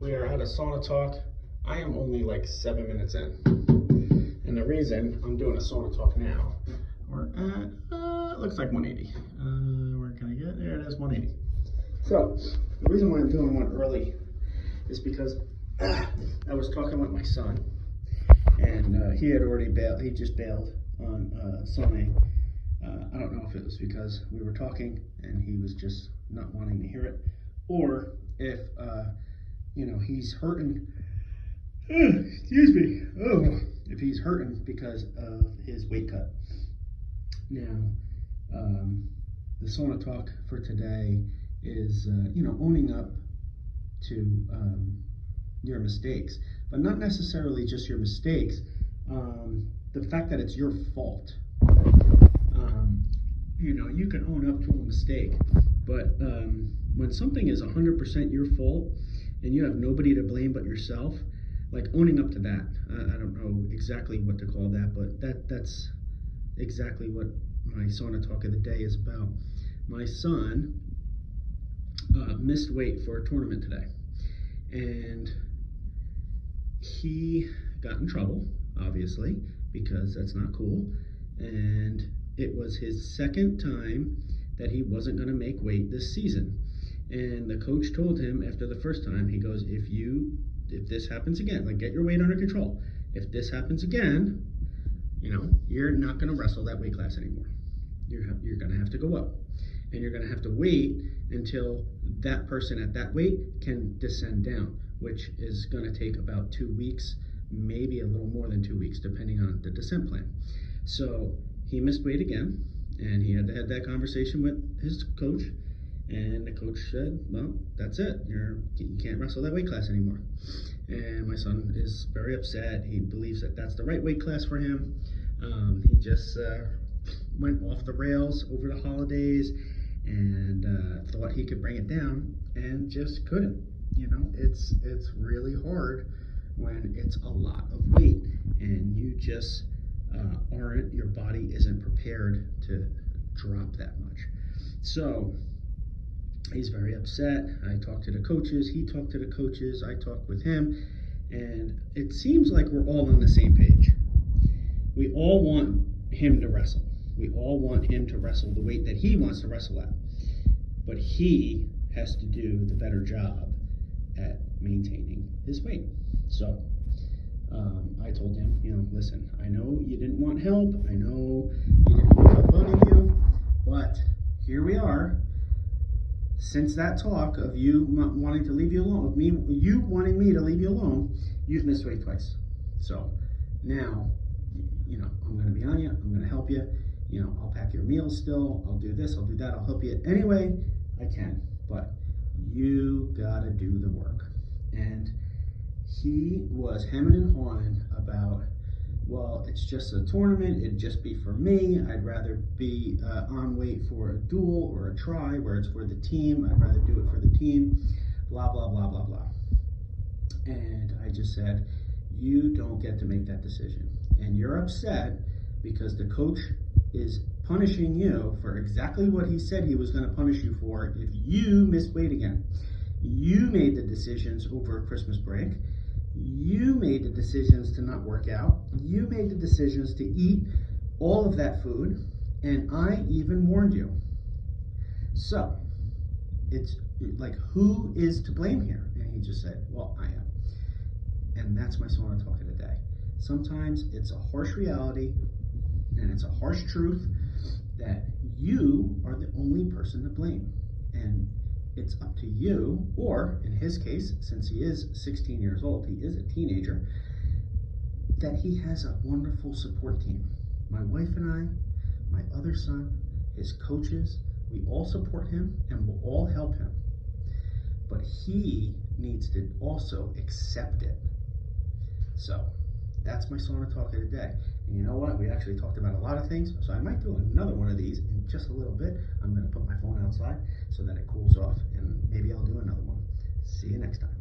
We are at a sauna talk. I am only like 7 minutes in. And the reason I'm doing a sauna talk now, we're at, it looks like 180. Where can I get? There it is, 180. So, the reason why I'm doing one early is because I was talking with my son, and he had already bailed, he just bailed on Sauna. I don't know if it was because we were talking and he was just not wanting to hear it, or if, he's hurting, excuse me, if he's hurting because of his weight cut. Now, the sauna talk for today is, owning up to your mistakes, but not necessarily just your mistakes, the fact that it's your fault. You can own up to a mistake, but when something is 100% your fault and you have nobody to blame but yourself, like owning up to that, I don't know exactly what to call that, but that's exactly what my sauna talk of the day is about. My son missed weight for a tournament today, and he got in trouble, obviously, because that's not cool, and it was his second time that he wasn't going to make weight this season. And the coach told him after the first time, he goes, if this happens again, like, get your weight under control. If this happens again, you're not going to wrestle that weight class anymore. You're going to have to go up, and you're going to have to wait until that person at that weight can descend down, which is going to take about 2 weeks, maybe a little more than 2 weeks, depending on the descent plan. So he missed weight again, and he had to have that conversation with his coach, and the coach said, well, that's it. You can't wrestle that weight class anymore. And my son is very upset. He believes that that's the right weight class for him. He just went off the rails over the holidays and thought he could bring it down and just couldn't. It's really hard when it's a lot of weight and you just your body isn't prepared to drop that much. So he's very upset. I talked to the coaches, he talked to the coaches, I talked with him, and it seems like we're all on the same page. We all want him to wrestle. We all want him to wrestle the weight that he wants to wrestle at. But he has to do the better job at maintaining his weight. So I told him, listen, I know you didn't want help. I know you didn't want help bugging you, but here we are. Since that talk of you wanting to leave you alone, of you wanting me to leave you alone, you've missed weight twice. So now, I'm going to be on you. I'm going to help you. I'll pack your meals still. I'll do this. I'll do that. I'll help you any way I can. But you got to do the work. And he was hemming and hawing about, well, it's just a tournament. It'd just be for me. I'd rather be on weight for a duel or a try where it's for the team. I'd rather do it for the team. Blah, blah, blah, blah, blah. And I just said, you don't get to make that decision. And you're upset because the coach is punishing you for exactly what he said he was going to punish you for if you miss weight again. You made the decisions over Christmas break. You made the decisions to not work out. You made the decisions to eat all of that food, and I even warned you. So, it's like, who is to blame here? And he just said, well, I am. And that's my sauna talk of the day. Sometimes it's a harsh reality, and it's a harsh truth that you are the only person to blame. And it's up to you, or in his case, since he is 16 years old, he is a teenager, that he has a wonderful support team. My wife and I, my other son, his coaches, we all support him and we'll all help him. But he needs to also accept it. So that's my sauna talk of the day. And you know what? We actually talked about a lot of things, so I might do another one of these in just a little bit. I'm going to put my phone outside so that it cools off, and maybe I'll do another one. See you next time.